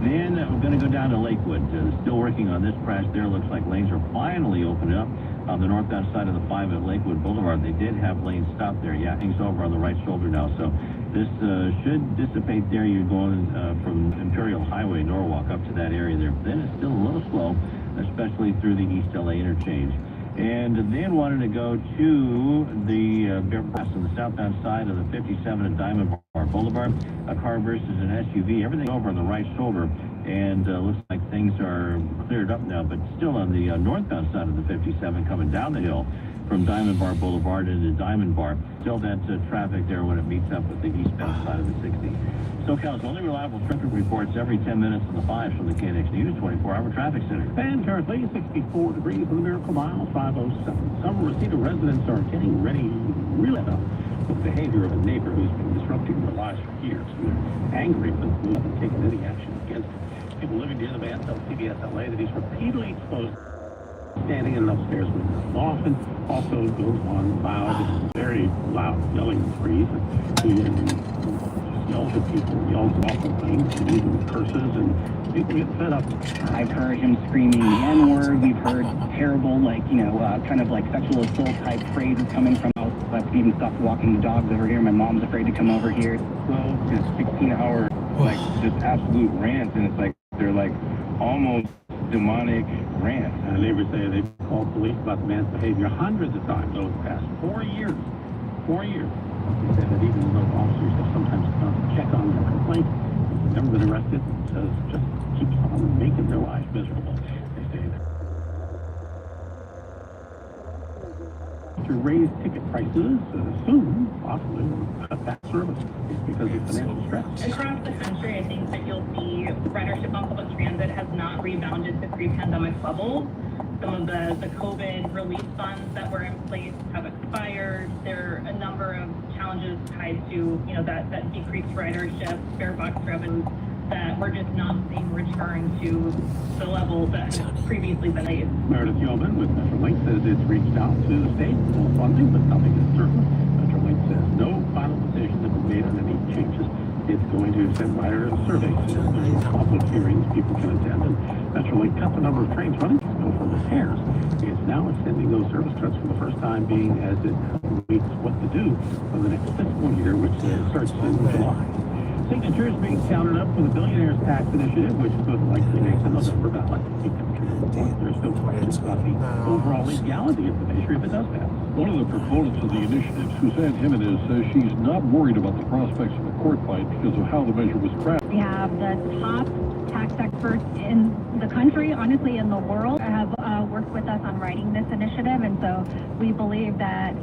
Then we're going to go down to Lakewood. Still working on this crash there. Looks like lanes are finally opening up. On the northbound side of the 5 at Lakewood Boulevard, they did have lanes stopped there. Yeah, hangs over on the right shoulder now. So this should dissipate there. You're going from Imperial Highway, Norwalk, up to that area there. But then it's still a little slow, especially through the East LA interchange. And then wanted to go to the Bear Pass on the southbound side of the 57 at Diamond Bar Boulevard. A car versus an SUV. Everything over on the right shoulder. And looks like things are cleared up now, but still on the northbound side of the 57 coming down the hill from Diamond Bar Boulevard into Diamond Bar. Still that traffic there when it meets up with the eastbound side of the 60. SoCal's only reliable traffic reports every 10 minutes on the 5 from the KNX News 24-hour traffic center. And currently 64 degrees on the Miracle Mile, 507. Some Reseda residents are getting ready really about the behavior of a neighbor who's been disrupting their lives for years. They're angry, but we haven't taken any action against it. People living near the man tell CBS LA that he's repeatedly exposed standing in an upstairs window. Often also goes on loud, very loud yelling sprees. He just yells at people, yells awful things, and even curses, and people get fed up. I've heard him screaming the N-word. We've heard terrible, kind of like sexual assault type phrases coming from us. I've even stopped walking the dogs over here. My mom's afraid to come over here. 12 to 16-hour, just absolute rants, and it's like they're like almost demonic rants. And the neighbors say they've called police about the man's behavior hundreds of times over the past 4 years. 4 years. They said that even though officers have sometimes come to check on their complaints, it just keeps on making their lives miserable. They say that to raise ticket prices soon, possibly cut back service because of financial stress. Across the country, I think that you'll see ridership on public transit has not rebounded to pre-pandemic levels. Some of the COVID relief funds that were in place have expired. There are a number of challenges tied to, that decreased ridership, fare box revenues that we're just not seeing return to the levels that had previously been made. Meredith Yeoman with Metrolink says it's reached out to the state for funding, but nothing is certain. Metrolink says no final decision has been made on any changes. It's going to send rider surveys. There's public hearings people can attend, and Metrolink cut the number of trains running from the pairs. It's now extending those service cuts for the first time being as it waits what to do for the next fiscal year, which starts in July. Signatures being counted up for the Billionaires Tax Initiative, which most likely makes a November ballot. There's still questions about the overall legality of the measure if it does pass. One of the proponents of the initiative, Suzanne Jimenez, says she's not worried about the prospects of a court fight because of how the measure was crafted. We have the top tax experts in the country, honestly in the world, have worked with us on writing this initiative, and so we believe that,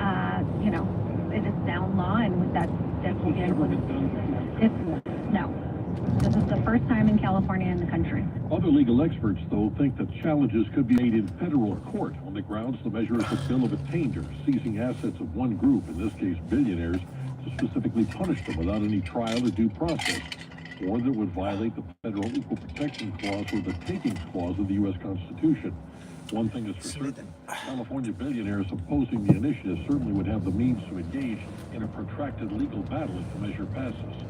it is sound law and that will be no. This is the first time in California in the country. Other legal experts, though, think that challenges could be made in federal court on the grounds the measure is a bill of attainder, seizing assets of one group, in this case billionaires, to specifically punish them without any trial or due process, or that would violate the federal Equal Protection Clause or the Takings Clause of the U.S. Constitution. One thing is for certain, California billionaires opposing the initiative certainly would have the means to engage in a protracted legal battle if the measure passes.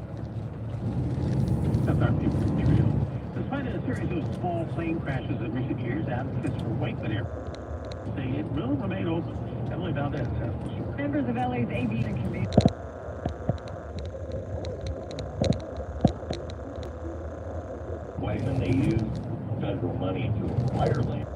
That's our people in Trio. Despite a series of small plane crashes in recent years, advocates for Whiteman Airport say it will remain open. Emily Valdez has the story. Members of LA's aviation committee. Whiteman, they use federal money to acquire land.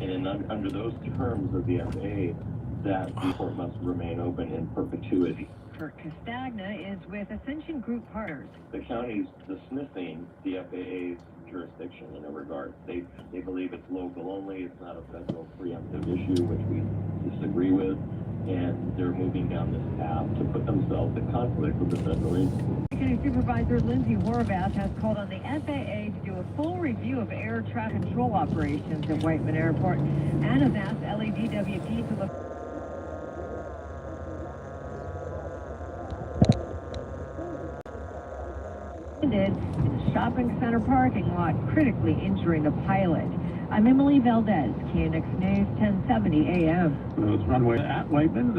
And under those terms of the FAA, that airport must remain open in perpetuity. Kurt Castagna is with Ascension Group Partners. The county's dismissing the FAA's jurisdiction in a regard. They believe it's local only, it's not a federal preemptive issue, which we disagree with, and they're moving down this path to put themselves in conflict with the federal agency. County Supervisor Lindsay Horvath has called on the FAA to do a full review of air traffic control operations at Whiteman Airport and has asked LADWP to look. In the shopping center parking lot, critically injuring the pilot. I'm Emily Valdez, KNX News, 1070 AM. This runway at Whiteman,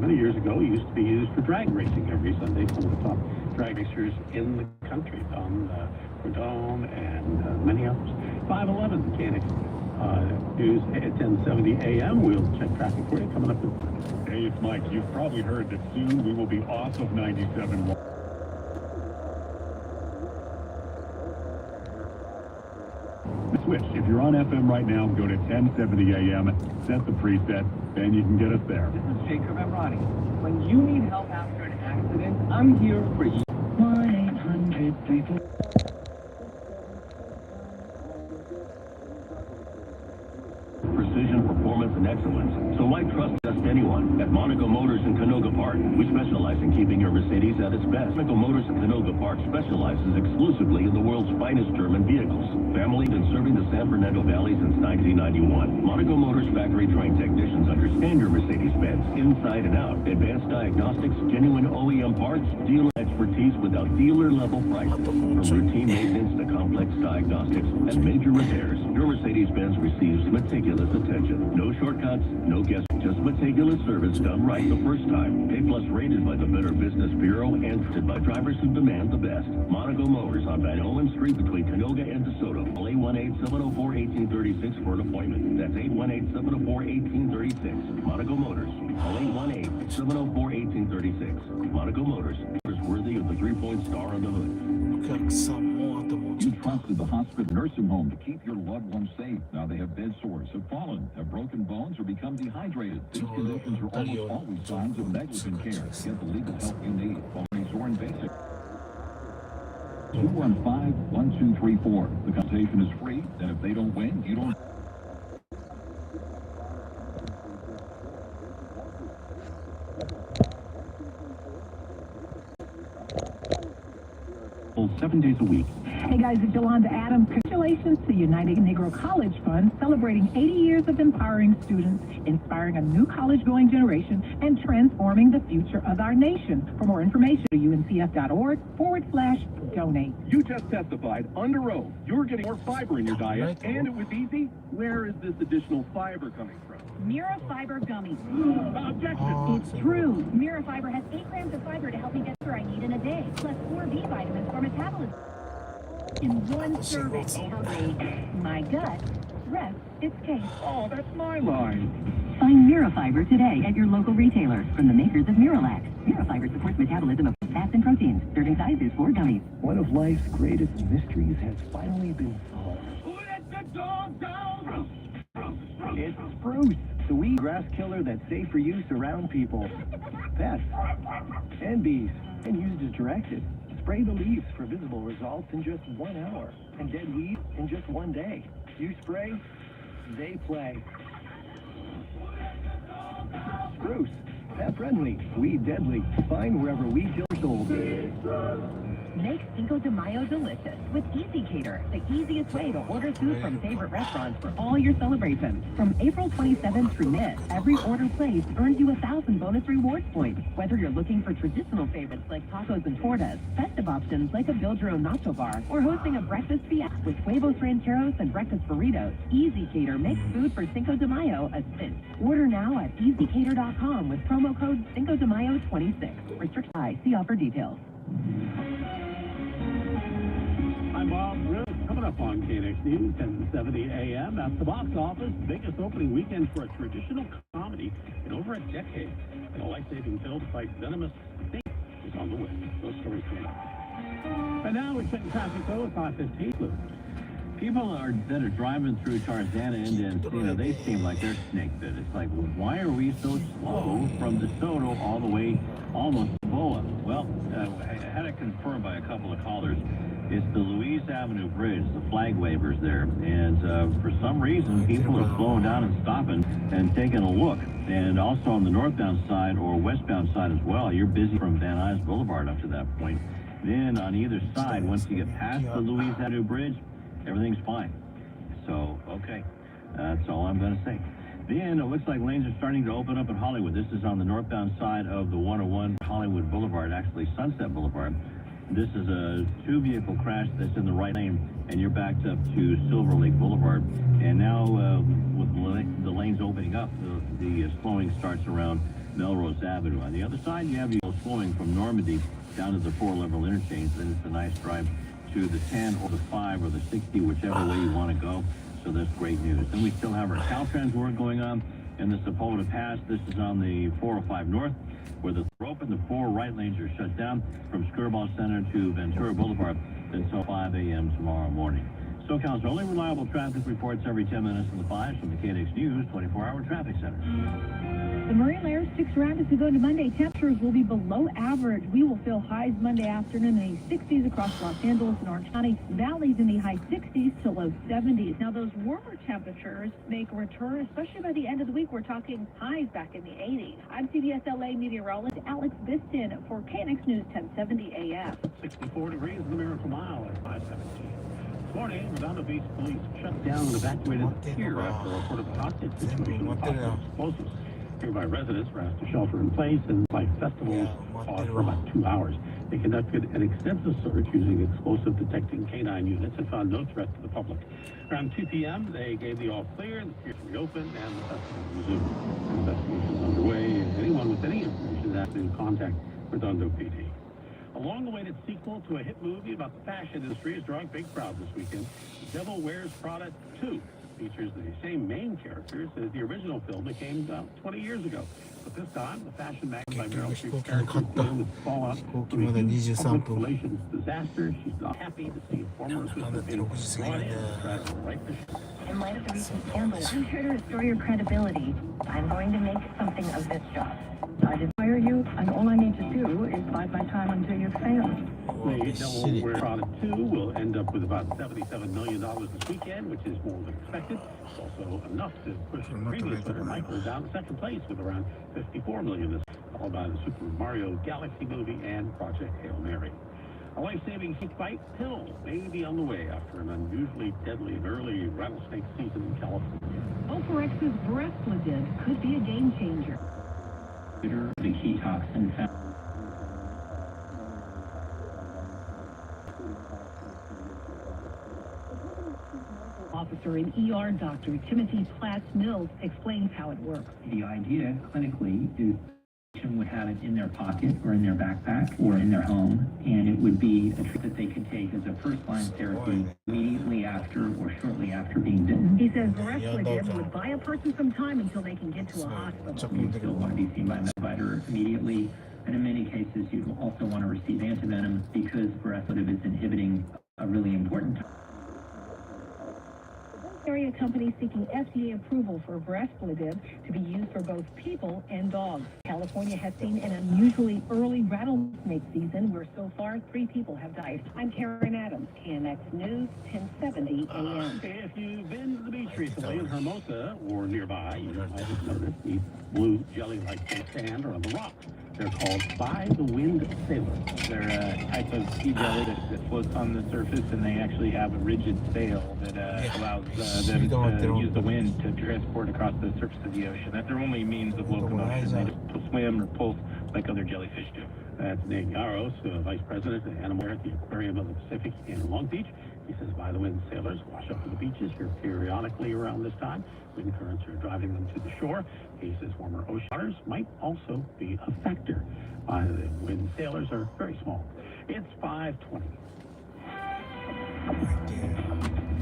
many years ago, used to be used for drag racing every Sunday. Some of the top drag racers in the country, Don Cordone and many others. 511 KNX News at 1070 AM. We'll check traffic for you coming up. Hey, it's Mike. You've probably heard that soon we will be off of 97.1. Switch. If you're on FM right now, go to 1070 AM, set the preset, then you can get us there. This is Jacob Emrani. When you need help after an accident, I'm here for you. 1-800-34. Precision, performance, and excellence. So why trust just anyone? At Monaco Motors in Canoga Park, we specialize in keeping your Mercedes at its best. Monaco Motors in Canoga Park specializes exclusively in the world's finest German vehicles. Family been serving the San Fernando Valley since 1991. Monaco Motors factory-trained technicians understand your Mercedes-Benz inside and out. Advanced diagnostics, genuine OEM parts, dealer expertise without dealer-level prices. From routine maintenance to complex diagnostics and major repairs, your Mercedes-Benz receives meticulous attention. No shortcuts, no guessing, just meticulous service done right the first time. A-plus rated by the Better Business Bureau and trusted by drivers who demand the best. Monaco Motors on Van Owen Street between Canoga and DeSoto. Call 818-704-1836 for an appointment. That's 818-704-1836. Monaco Motors. Call 818-704-1836. Monaco Motors is worthy of the 3-point star on the hood. You trusted the hospital nursing home to keep your loved ones safe. Now they have bed sores, have fallen, have broken bones, or become dehydrated. These conditions are almost always signs of negligent care. Get the legal help you need. Phone Soren Basic. 215-1234. The consultation is free, and if they don't win, you don't. Well, 7 days a week. Hey guys, it's Yolanda Adams. Congratulations to United Negro College Fund, celebrating 80 years of empowering students, inspiring a new college-going generation, and transforming the future of our nation. For more information, uncf.org/donate. You just testified under oath you're getting more fiber in your diet, and it was easy. Where is this additional fiber coming from? Mira Fiber Gummies. Objection! It's true. Mira Fiber has 8 grams of fiber to help me get what I need in a day, plus 4 B vitamins for metabolism. In one serving. My gut, rest its case. Oh, that's my line. Find Mira Fiber today at your local retailer from the makers of Miralax. Mira Fiber supports metabolism of fats and proteins. Serving size is 4 gummies. One of life's greatest mysteries has finally been solved. Let the dog down! It's spruce, the weed grass killer that's safe for use around people, pets, and bees, and used as directed. Spray the leaves for visible results in just 1 hour, and dead weeds in just 1 day. You spray, they play. Spruce, pet friendly, weed deadly. Find wherever weed killers sold. Make Cinco de Mayo delicious with Easy Cater, the easiest way to order food from favorite restaurants for all your celebrations. From April 27th through May, every order placed earns you 1,000 bonus rewards points. Whether you're looking for traditional favorites like tacos and tortas, festive options like a build-your-own nacho bar, or hosting a breakfast fiesta with huevos rancheros and breakfast burritos, Easy Cater makes food for Cinco de Mayo a spin. Order now at easycater.com with promo code Cinco de Mayo 26. Restrict I. See offer details. I'm Bob Rose. Coming up on KNX News, 10:70 a.m. At the box office, biggest opening weekend for a traditional comedy in over a decade. And a life-saving pill to fight venomous snake is on the way. Those stories coming up. And now we're checking traffic, though, at 5:15. People that are driving through Tarzana and Encino, they seem like they're snake bit. It's like, why are we so slow from DeSoto all the way almost to Boa? Well, I had it confirmed by a couple of callers. It's the Louise Avenue Bridge, the flag wavers there. And for some reason, people are slowing down and stopping and taking a look. And also on the northbound side or westbound side as well, you're busy from Van Nuys Boulevard up to that point. Then on either side, once you get past the Louise Avenue Bridge, everything's fine. So, okay, that's all I'm going to say. Then it looks like lanes are starting to open up in Hollywood. This is on the northbound side of the 101 Hollywood Boulevard, actually Sunset Boulevard. This is a 2-vehicle crash that's in the right lane, and you're backed up to Silver Lake Boulevard. And now with the lanes opening up, the slowing starts around Melrose Avenue. On the other side, you have your slowing from Normandy down to the 4-level interchange. Then it's a nice drive to the 10 or the 5 or the 60, whichever way you want to go. So that's great news. Then we still have our Caltrans work going on in the Sepulveda Pass. This is on the 405 North, where the rope and the 4 right lanes are shut down from Skirball Center to Ventura Boulevard until 5 a.m. tomorrow morning. SoCal's only reliable traffic reports every 10 minutes in the 5s from the KNX News 24-hour traffic center. The marine layer sticks around as we go into Monday. Temperatures will be below average. We will feel highs Monday afternoon in the 60s across Los Angeles and Orange County. Valleys in the high 60s to low 70s. Now, those warmer temperatures make a return, especially by the end of the week. We're talking highs back in the 80s. I'm CBS LA meteorologist Alex Biston for KNX News 1070 AM. 64 degrees in the Miracle Mile at 517. This morning, Redondo Beach police shut down and evacuated the pier after a report of a hostage situation with possible explosives. Nearby residents were asked to shelter in place, and like festivals paused for about 2 hours. They conducted an extensive search using explosive detecting canine units and found no threat to the public. Around 2 p.m., they gave the all clear, the pier reopened, and the festival resumed. Investigations underway, and anyone with any information is asked to contact Redondo PD. A long-awaited sequel to a hit movie about the fashion industry is drawing big crowds this weekend. The Devil Wears Prada 2 features the same main characters as the original film that came out 20 years ago. But this time, the fashion magazine by Meryl Streep's character dealing with fallout from a huge public relations disaster. She's not happy to see a former assistant being brought in to try to right the ship. In light of the recent scandal, I'm here to restore your credibility. I'm going to make something of this job. I desire you, and all I need to do is bide my time until you've failed. The Delaware Product 2 will end up with about $77 million this weekend, which is more than expected. It's also enough to push the previous winner, Michael, down to second place with around $54 million. Followed by the Super Mario Galaxy movie and Project Hail Mary. A life-saving snake bite pill may be on the way after an unusually deadly and early rattlesnake season in California. Oprex's Breflidib could be a game changer. The key toxin found. Officer and ER doctor Timothy Platts-Mills explains how it works. The idea clinically is would have it in their pocket or in their backpack or in their home, and it would be a treatment that they could take as a first-line therapy immediately after or shortly after being bitten. He says Breflidib would buy a person some time until they can get to a hospital. You still want to be seen by a provider immediately, and in many cases you also want to receive antivenom because Breflidib is inhibiting a really important Area company seeking FDA approval for Breflidib to be used for both people and dogs. California has seen an unusually early rattlesnake season where so far 3 people have died. I'm Karen Adams, KNX News, 1070 AM. If you've been to the beach recently in Hermosa or nearby, you might have noticed these blue jelly-like sand around the rocks. They're called by-the-wind sailors. They're a type of sea jelly that floats on the surface, and they actually have a rigid sail that allows them to use the wind to transport across the surface of the ocean. That's their only means of locomotion. They just swim or pulse like other jellyfish do. That's Nate Yaros, Vice President of Animal Care at the Aquarium of the Pacific in Long Beach. He says by-the-wind sailors wash up to the beaches here periodically around this time. Wind currents are driving them to the shore. He says warmer ocean waters might also be a factor. By-the-wind sailors are very small. It's 5:20.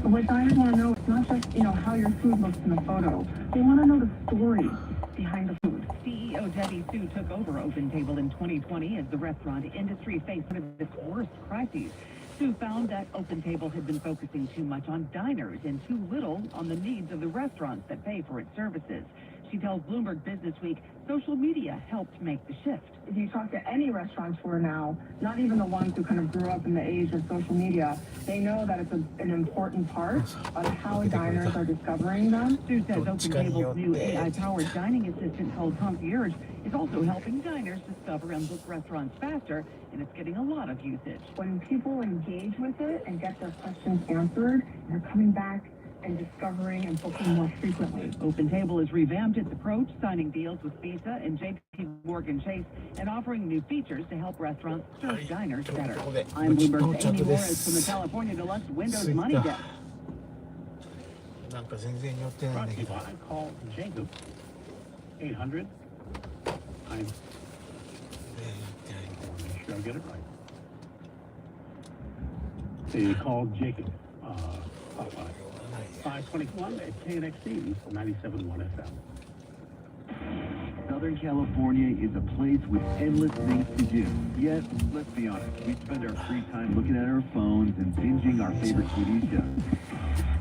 What diners want to know is not just, how your food looks in a photo. They want to know the story behind the food. CEO Debbie Sue took over Open Table in 2020 as the restaurant industry faced one of its worst crises. Sue found that Open Table had been focusing too much on diners and too little on the needs of the restaurants that pay for its services. She tells Bloomberg Businessweek social media helped make the shift. If you talk to any restaurateur now, not even the ones who kind of grew up in the age of social media, they know that it's an important part of how diners are discovering them. Sue says Open Table's new AI-powered dining assistant called Concierge is also helping diners discover and book restaurants faster, and it's getting a lot of usage. When people engage with it and get their questions answered, they're coming back and discovering and booking more frequently. Open Table has revamped its approach, signing deals with Visa and JP Morgan Chase, and offering new features to help restaurants serve diners better. I'm Bloomberg's Amy Morris from the California Deluxe Windows Money Desk. Brought to you by Call Jacob 800. I'm make sure I get it right. They called Jacob. 521 at KNXC 97.1 FM. Southern California is a place with endless things to do. Yet, let's be honest, we spend our free time looking at our phones and binging our favorite TV shows.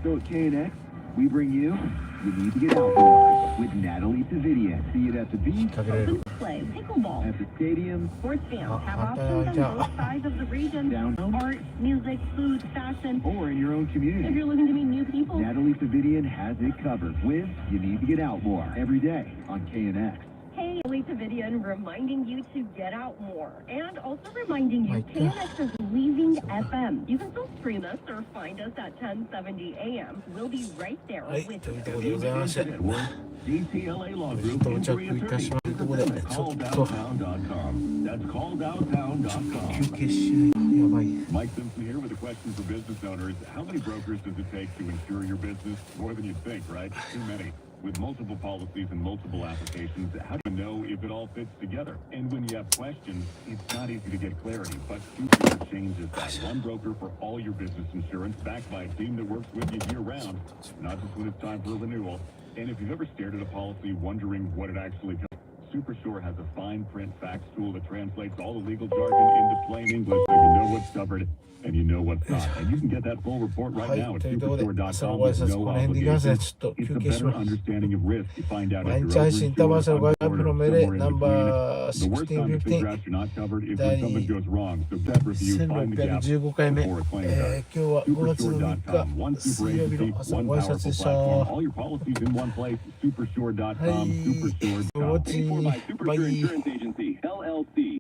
So at KNX, we bring you Need to Get Out More with Natalie Tavidian. See it at the beach, Play pickleball, at the stadium, sports fans have options on both sides of the region. downtown, Art, music, food, fashion. or in your own If community. you're looking to meet new people, Natalie Tavidian has it covered with You Need to Get Out More every day on KNX. hey, Lisa Vidian reminding you to get out more. And also reminding you, KNX is leaving FM. You can still stream us or find us at 1070 AM. We'll be right there with you. DTLA Law Group Injury Attorney. Calldowntown.com. That's calldowntown.com. Mike Simpson here with a question for business owners. How many brokers does it take to insure your business? More than you think, right? Too many. With multiple policies and multiple applications, how do you know if it all fits together? And when you have questions, it's not easy to get clarity, but Super changes that. One broker for all your business insurance, backed by a team that works with you year-round, not just when it's time for a renewal. And if you've ever stared at a policy wondering what it actually covers, Supersure has a fine print fax tool that translates all the legal jargon into plain English so you know what's covered and you know what's not. And you can get that full report right now at supersure.com with no obligation. It's a better understanding of risk. You find out if you're overinsured, somewhere in between. The worst time to figure out you're not covered is when something goes wrong. So that review, find the gap before a claim starts. Supersure.com. One super agency, one powerful platform. All your policies in one place. Supersure.com. Supersure.com. Paid for by Supersure Insurance Agency, LLC.